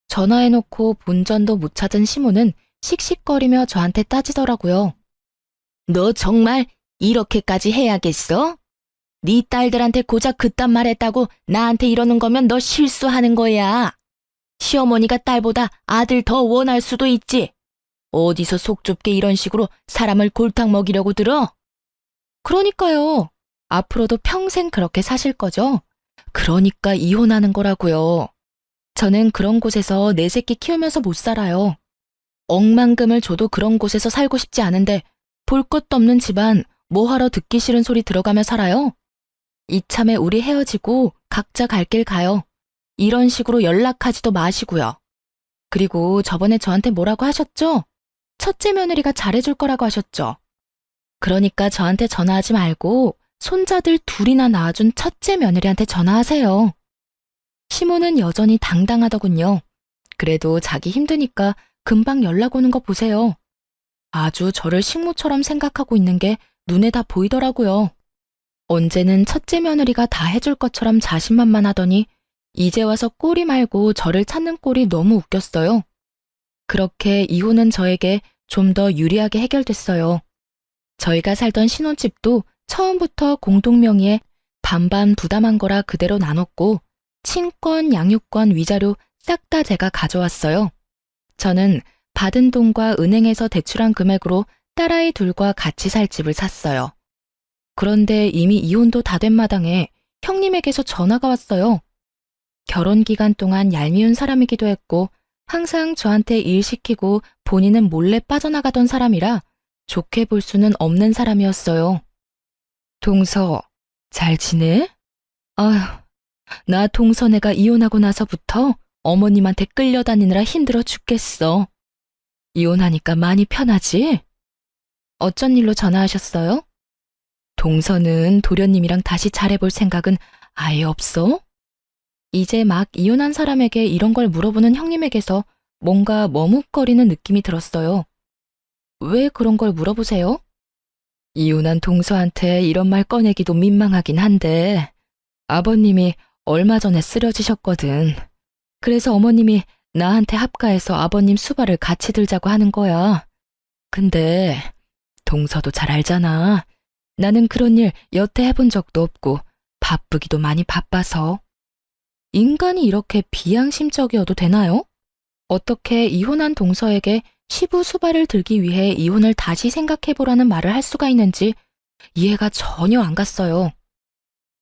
전화해놓고 본전도 못 찾은 시모는 씩씩거리며 저한테 따지더라고요. 너 정말 이렇게까지 해야겠어? 네 딸들한테 고작 그딴 말 했다고 나한테 이러는 거면 너 실수하는 거야. 시어머니가 딸보다 아들 더 원할 수도 있지. 어디서 속 좁게 이런 식으로 사람을 골탕 먹이려고 들어? 그러니까요. 앞으로도 평생 그렇게 사실 거죠? 그러니까 이혼하는 거라고요. 저는 그런 곳에서 내 새끼 키우면서 못 살아요. 억만금을 줘도 그런 곳에서 살고 싶지 않은데 볼 것도 없는 집안 뭐하러 듣기 싫은 소리 들어가며 살아요? 이참에 우리 헤어지고 각자 갈 길 가요. 이런 식으로 연락하지도 마시고요. 그리고 저번에 저한테 뭐라고 하셨죠? 첫째 며느리가 잘해줄 거라고 하셨죠? 그러니까 저한테 전화하지 말고 손자들 둘이나 낳아준 첫째 며느리한테 전화하세요. 시모는 여전히 당당하더군요. 그래도 자기 힘드니까 금방 연락 오는 거 보세요. 아주 저를 식모처럼 생각하고 있는 게 눈에 다 보이더라고요. 언제는 첫째 며느리가 다 해줄 것처럼 자신만만하더니 이제 와서 꼬리 말고 저를 찾는 꼴이 너무 웃겼어요. 그렇게 이혼은 저에게 좀 더 유리하게 해결됐어요. 저희가 살던 신혼집도 처음부터 공동명의에 반반 부담한 거라 그대로 나눴고 친권, 양육권, 위자료 싹 다 제가 가져왔어요. 저는 받은 돈과 은행에서 대출한 금액으로 딸아이 둘과 같이 살 집을 샀어요. 그런데 이미 이혼도 다 된 마당에 형님에게서 전화가 왔어요. 결혼 기간 동안 얄미운 사람이기도 했고 항상 저한테 일 시키고 본인은 몰래 빠져나가던 사람이라 좋게 볼 수는 없는 사람이었어요. 동서, 잘 지내? 아휴, 나 동서네가 이혼하고 나서부터 어머님한테 끌려다니느라 힘들어 죽겠어. 이혼하니까 많이 편하지? 어쩐 일로 전화하셨어요? 동서는 도련님이랑 다시 잘해볼 생각은 아예 없어? 이제 막 이혼한 사람에게 이런 걸 물어보는 형님에게서 뭔가 머뭇거리는 느낌이 들었어요. 왜 그런 걸 물어보세요? 이혼한 동서한테 이런 말 꺼내기도 민망하긴 한데 아버님이 얼마 전에 쓰러지셨거든. 그래서 어머님이 나한테 합가해서 아버님 수발을 같이 들자고 하는 거야. 근데 동서도 잘 알잖아. 나는 그런 일 여태 해본 적도 없고 바쁘기도 많이 바빠서. 인간이 이렇게 비양심적이어도 되나요? 어떻게 이혼한 동서에게 시부 수발을 들기 위해 이혼을 다시 생각해보라는 말을 할 수가 있는지 이해가 전혀 안 갔어요.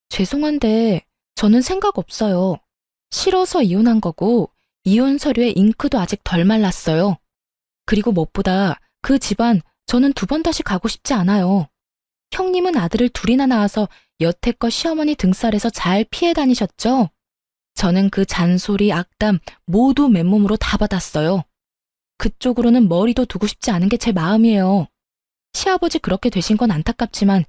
죄송한데 저는 생각 없어요. 싫어서 이혼한 거고 이혼 서류에 잉크도 아직 덜 말랐어요. 그리고 무엇보다 그 집안 저는 두 번 다시 가고 싶지 않아요. 형님은 아들을 둘이나 낳아서 여태껏 시어머니 등살에서 잘 피해 다니셨죠? 저는 그 잔소리, 악담 모두 맨몸으로 다 받았어요. 그쪽으로는 머리도 두고 싶지 않은 게 제 마음이에요. 시아버지 그렇게 되신 건 안타깝지만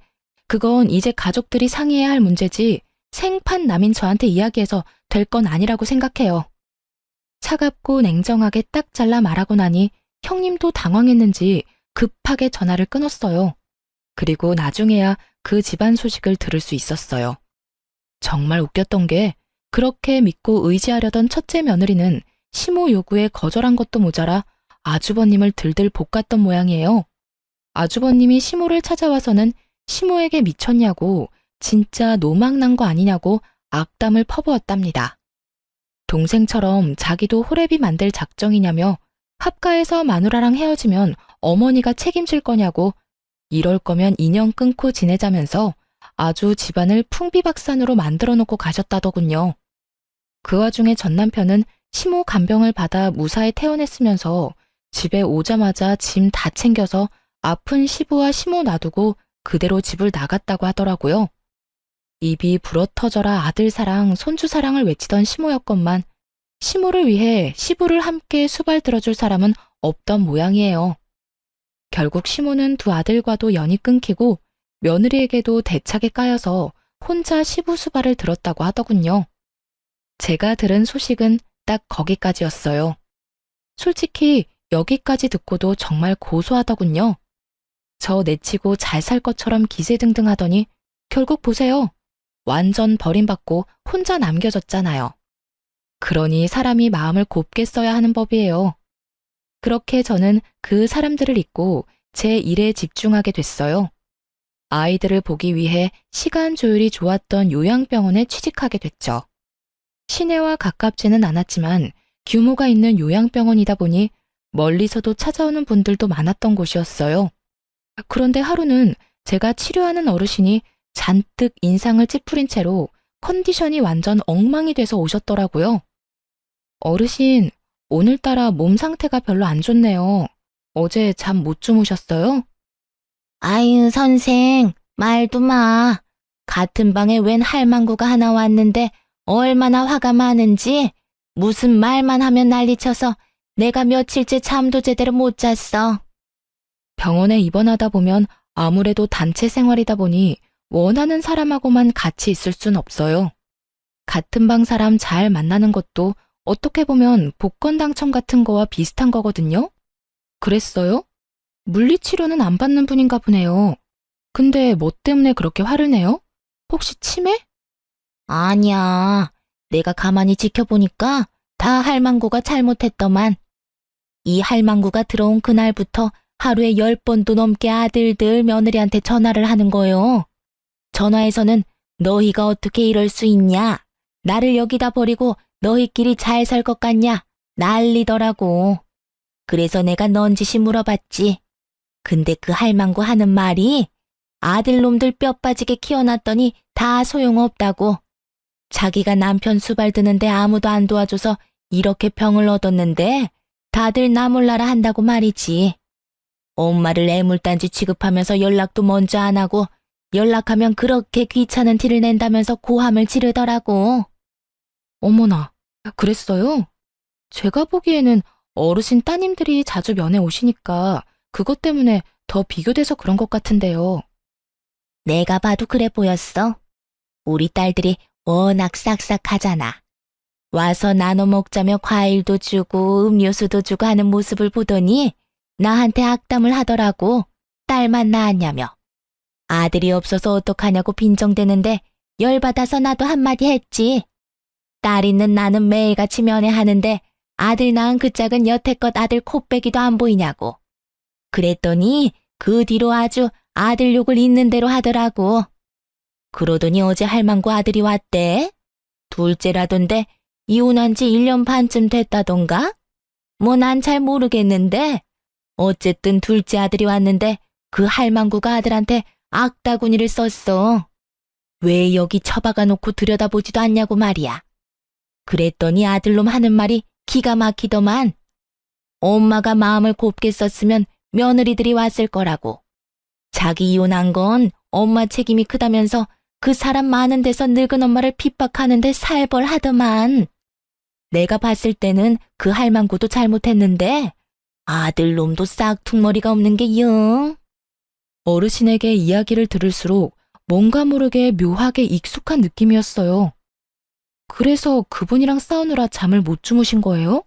그건 이제 가족들이 상의해야 할 문제지 생판 남인 저한테 이야기해서 될 건 아니라고 생각해요. 차갑고 냉정하게 딱 잘라 말하고 나니 형님도 당황했는지 급하게 전화를 끊었어요. 그리고 나중에야 그 집안 소식을 들을 수 있었어요. 정말 웃겼던 게 그렇게 믿고 의지하려던 첫째 며느리는 시모 요구에 거절한 것도 모자라 아주버님을 들들 볶았던 모양이에요. 아주버님이 시모를 찾아와서는 시모에게 미쳤냐고 진짜 노망난 거 아니냐고 악담을 퍼부었답니다. 동생처럼 자기도 호래비 만들 작정이냐며 합가해서 마누라랑 헤어지면 어머니가 책임질 거냐고 이럴 거면 인연 끊고 지내자면서 아주 집안을 풍비박산으로 만들어 놓고 가셨다더군요. 그 와중에 전 남편은 심호 간병을 받아 무사히 퇴원했으면서 집에 오자마자 짐 다 챙겨서 아픈 시부와 심호 놔두고 그대로 집을 나갔다고 하더라고요. 입이 불어터져라 아들 사랑, 손주 사랑을 외치던 심호였건만 심호를 위해 시부를 함께 수발 들어줄 사람은 없던 모양이에요. 결국 심호는 두 아들과도 연이 끊기고 며느리에게도 대차게 까여서 혼자 시부 수발을 들었다고 하더군요. 제가 들은 소식은 딱 거기까지였어요. 솔직히 여기까지 듣고도 정말 고소하더군요. 저 내치고 잘 살 것처럼 기세등등하더니 결국 보세요. 완전 버림받고 혼자 남겨졌잖아요. 그러니 사람이 마음을 곱게 써야 하는 법이에요. 그렇게 저는 그 사람들을 잊고 제 일에 집중하게 됐어요. 아이들을 보기 위해 시간 조율이 좋았던 요양병원에 취직하게 됐죠. 시내와 가깝지는 않았지만 규모가 있는 요양병원이다 보니 멀리서도 찾아오는 분들도 많았던 곳이었어요. 그런데 하루는 제가 치료하는 어르신이 잔뜩 인상을 찌푸린 채로 컨디션이 완전 엉망이 돼서 오셨더라고요. 어르신, 오늘따라 몸 상태가 별로 안 좋네요. 어제 잠 못 주무셨어요? 아유, 선생, 말도 마. 같은 방에 웬 할망구가 하나 왔는데 얼마나 화가 많은지 무슨 말만 하면 난리쳐서 내가 며칠째 잠도 제대로 못 잤어. 병원에 입원하다 보면 아무래도 단체 생활이다 보니 원하는 사람하고만 같이 있을 순 없어요. 같은 방 사람 잘 만나는 것도 어떻게 보면 복권 당첨 같은 거와 비슷한 거거든요? 그랬어요? 물리치료는 안 받는 분인가 보네요. 근데 뭐 때문에 그렇게 화를 내요? 혹시 치매? 아니야. 내가 가만히 지켜보니까 다 할망구가 잘못했더만. 이 할망구가 들어온 그날부터 하루에 10번도 넘게 아들들 며느리한테 전화를 하는 거요. 전화에서는 너희가 어떻게 이럴 수 있냐? 나를 여기다 버리고 너희끼리 잘 살 것 같냐? 난리더라고. 그래서 내가 넌지시 물어봤지. 근데 그 할망구 하는 말이 아들놈들 뼈 빠지게 키워놨더니 다 소용없다고. 자기가 남편 수발 드는데 아무도 안 도와줘서 이렇게 병을 얻었는데 다들 나 몰라라 한다고 말이지. 엄마를 애물단지 취급하면서 연락도 먼저 안 하고 연락하면 그렇게 귀찮은 티를 낸다면서 고함을 지르더라고. 어머나, 그랬어요? 제가 보기에는 어르신 따님들이 자주 면회 오시니까 그것 때문에 더 비교돼서 그런 것 같은데요. 내가 봐도 그래 보였어. 우리 딸들이 워낙 싹싹하잖아. 와서 나눠 먹자며 과일도 주고 음료수도 주고 하는 모습을 보더니 나한테 악담을 하더라고. 딸만 낳았냐며. 아들이 없어서 어떡하냐고 빈정대는데 열받아서 나도 한마디 했지. 딸 있는 나는 매일같이 면회하는데 아들 낳은 그 짝은 여태껏 아들 코빼기도 안 보이냐고. 그랬더니 그 뒤로 아주 아들 욕을 있는 대로 하더라고. 그러더니 어제 할망구 아들이 왔대. 둘째라던데 이혼한 지 1년 반쯤 됐다던가? 뭐 난 잘 모르겠는데 어쨌든 둘째 아들이 왔는데 그 할망구가 아들한테 악다구니를 썼어. 왜 여기 처박아 놓고 들여다보지도 않냐고 말이야. 그랬더니 아들놈 하는 말이 기가 막히더만. 엄마가 마음을 곱게 썼으면 며느리들이 왔을 거라고. 자기 이혼한 건 엄마 책임이 크다면서 그 사람 많은 데서 늙은 엄마를 핍박하는데 살벌하더만. 내가 봤을 때는 그 할망구도 잘못했는데 아들놈도 싹퉁머리가 없는 게 영. 어르신에게 이야기를 들을수록 뭔가 모르게 묘하게 익숙한 느낌이었어요. 그래서 그분이랑 싸우느라 잠을 못 주무신 거예요?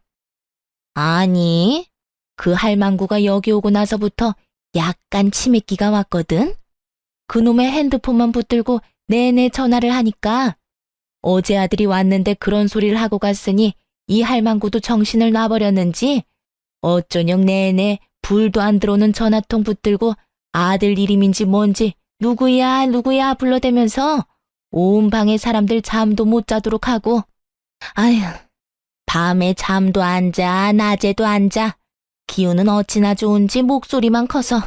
아니, 그 할망구가 여기 오고 나서부터 약간 치매기가 왔거든. 그놈의 핸드폰만 붙들고 내내 전화를 하니까 어제 아들이 왔는데 그런 소리를 하고 갔으니 이 할망구도 정신을 놔버렸는지 어쩌녁 내내 불도 안 들어오는 전화통 붙들고 아들 이름인지 뭔지 누구야 누구야 불러대면서 온 방에 사람들 잠도 못 자도록 하고. 아휴, 밤에 잠도 안 자, 낮에도 안 자. 기운은 어찌나 좋은지 목소리만 커서.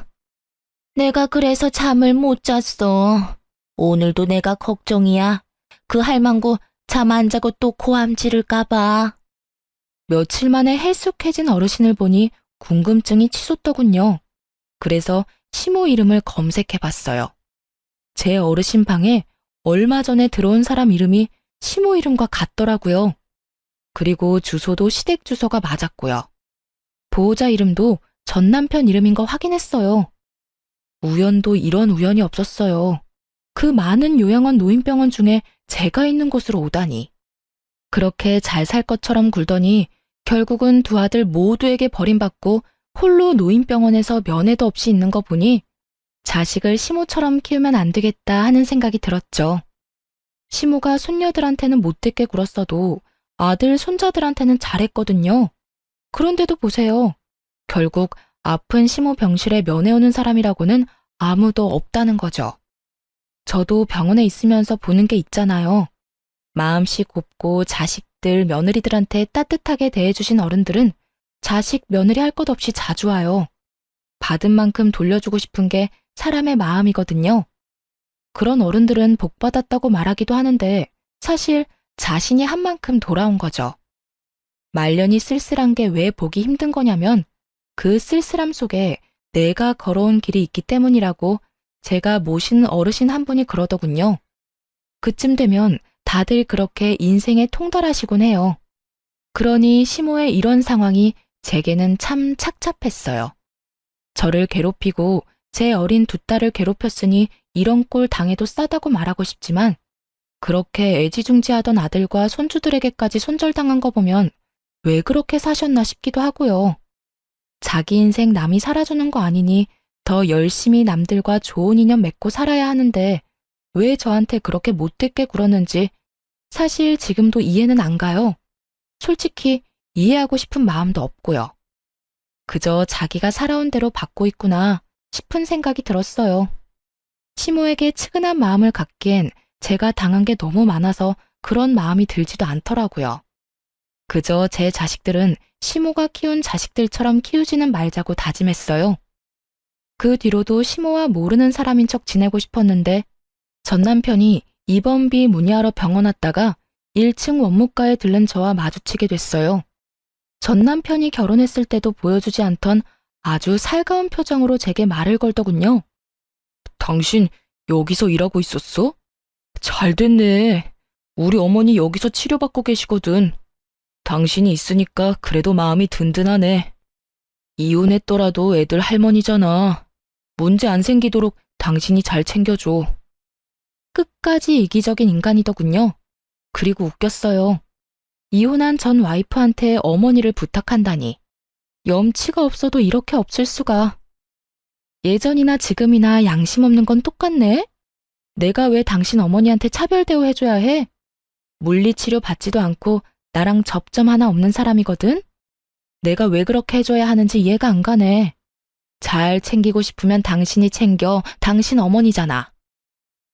내가 그래서 잠을 못 잤어. 오늘도 내가 걱정이야. 그 할망구 잠 안 자고 또 고함 지를까 봐. 며칠 만에 헬쑥해진 어르신을 보니 궁금증이 치솟더군요. 그래서 시모 이름을 검색해봤어요. 제 어르신 방에 얼마 전에 들어온 사람 이름이 시모 이름과 같더라고요. 그리고 주소도 시댁 주소가 맞았고요. 보호자 이름도 전 남편 이름인 거 확인했어요. 우연도 이런 우연이 없었어요. 그 많은 요양원 노인병원 중에 제가 있는 곳으로 오다니. 그렇게 잘 살 것처럼 굴더니 결국은 두 아들 모두에게 버림받고 홀로 노인병원에서 면회도 없이 있는 거 보니 자식을 시모처럼 키우면 안 되겠다 하는 생각이 들었죠. 시모가 손녀들한테는 못되게 굴었어도 아들, 손자들한테는 잘했거든요. 그런데도 보세요. 결국 아픈 시모 병실에 면회 오는 사람이라고는 아무도 없다는 거죠. 저도 병원에 있으면서 보는 게 있잖아요. 마음씨 곱고 자식들, 며느리들한테 따뜻하게 대해주신 어른들은 자식, 며느리 할 것 없이 자주 와요. 받은 만큼 돌려주고 싶은 게 사람의 마음이거든요. 그런 어른들은 복 받았다고 말하기도 하는데 사실 자신이 한 만큼 돌아온 거죠. 말년이 쓸쓸한 게 왜 보기 힘든 거냐면 그 쓸쓸함 속에 내가 걸어온 길이 있기 때문이라고 제가 모시는 어르신 한 분이 그러더군요. 그쯤 되면 다들 그렇게 인생에 통달하시곤 해요. 그러니 시모의 이런 상황이 제게는 참 착잡했어요. 저를 괴롭히고 제 어린 두 딸을 괴롭혔으니 이런 꼴 당해도 싸다고 말하고 싶지만 그렇게 애지중지하던 아들과 손주들에게까지 손절당한 거 보면 왜 그렇게 사셨나 싶기도 하고요. 자기 인생 남이 살아주는 거 아니니 더 열심히 남들과 좋은 인연 맺고 살아야 하는데 왜 저한테 그렇게 못되게 굴었는지 사실 지금도 이해는 안 가요. 솔직히 이해하고 싶은 마음도 없고요. 그저 자기가 살아온 대로 받고 있구나 싶은 생각이 들었어요. 시모에게 측은한 마음을 갖기엔 제가 당한 게 너무 많아서 그런 마음이 들지도 않더라고요. 그저 제 자식들은 시모가 키운 자식들처럼 키우지는 말자고 다짐했어요. 그 뒤로도 시모와 모르는 사람인 척 지내고 싶었는데 전 남편이 입원비 문의하러 병원 왔다가 1층 원무과에 들른 저와 마주치게 됐어요. 전 남편이 결혼했을 때도 보여주지 않던 아주 살가운 표정으로 제게 말을 걸더군요. 당신 여기서 일하고 있었어? 잘 됐네. 우리 어머니 여기서 치료받고 계시거든. 당신이 있으니까 그래도 마음이 든든하네. 이혼했더라도 애들 할머니잖아. 문제 안 생기도록 당신이 잘 챙겨줘. 끝까지 이기적인 인간이더군요. 그리고 웃겼어요. 이혼한 전 와이프한테 어머니를 부탁한다니. 염치가 없어도 이렇게 없을 수가. 예전이나 지금이나 양심 없는 건 똑같네? 내가 왜 당신 어머니한테 차별 대우해줘야 해? 물리치료 받지도 않고 나랑 접점 하나 없는 사람이거든? 내가 왜 그렇게 해줘야 하는지 이해가 안 가네. 잘 챙기고 싶으면 당신이 챙겨. 당신 어머니잖아.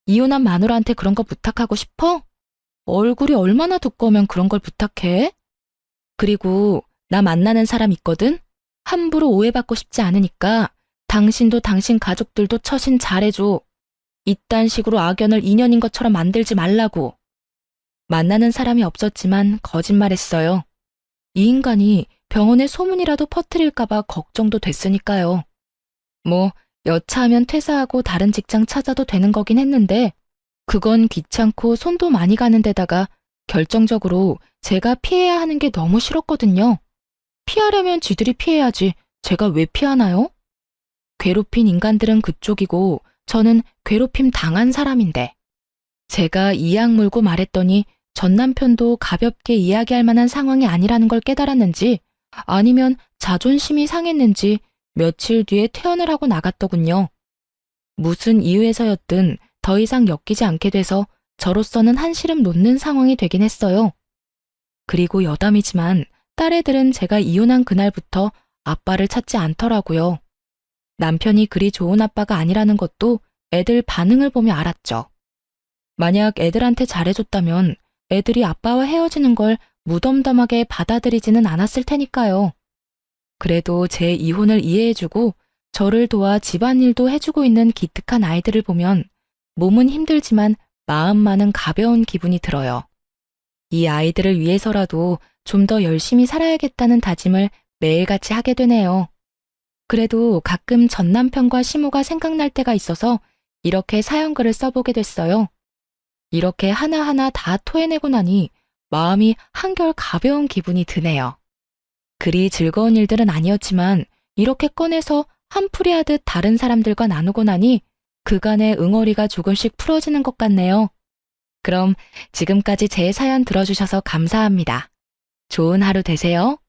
이혼한 마누라한테 그런 거 부탁하고 싶어? 얼굴이 얼마나 두꺼우면 그런 걸 부탁해? 그리고 나 만나는 사람 있거든? 함부로 오해받고 싶지 않으니까 당신도 당신 가족들도 처신 잘해줘. 이딴 식으로 악연을 인연인 것처럼 만들지 말라고. 만나는 사람이 없었지만 거짓말했어요. 이 인간이 병원에 소문이라도 퍼뜨릴까봐 걱정도 됐으니까요. 뭐 여차하면 퇴사하고 다른 직장 찾아도 되는 거긴 했는데 그건 귀찮고 손도 많이 가는 데다가 결정적으로 제가 피해야 하는 게 너무 싫었거든요. 피하려면 지들이 피해야지 제가 왜 피하나요? 괴롭힌 인간들은 그쪽이고 저는 괴롭힘 당한 사람인데 제가 이악 물고 말했더니 전 남편도 가볍게 이야기할 만한 상황이 아니라는 걸 깨달았는지 아니면 자존심이 상했는지 며칠 뒤에 퇴원을 하고 나갔더군요. 무슨 이유에서였든 더 이상 엮이지 않게 돼서 저로서는 한시름 놓는 상황이 되긴 했어요. 그리고 여담이지만 딸애들은 제가 이혼한 그날부터 아빠를 찾지 않더라고요. 남편이 그리 좋은 아빠가 아니라는 것도 애들 반응을 보며 알았죠. 만약 애들한테 잘해줬다면 애들이 아빠와 헤어지는 걸 무덤덤하게 받아들이지는 않았을 테니까요. 그래도 제 이혼을 이해해주고 저를 도와 집안일도 해주고 있는 기특한 아이들을 보면 몸은 힘들지만 마음만은 가벼운 기분이 들어요. 이 아이들을 위해서라도 좀 더 열심히 살아야겠다는 다짐을 매일같이 하게 되네요. 그래도 가끔 전 남편과 시모가 생각날 때가 있어서 이렇게 사연글을 써보게 됐어요. 이렇게 하나하나 다 토해내고 나니 마음이 한결 가벼운 기분이 드네요. 그리 즐거운 일들은 아니었지만 이렇게 꺼내서 한풀이 하듯 다른 사람들과 나누고 나니 그간의 응어리가 조금씩 풀어지는 것 같네요. 그럼 지금까지 제 사연 들어주셔서 감사합니다. 좋은 하루 되세요.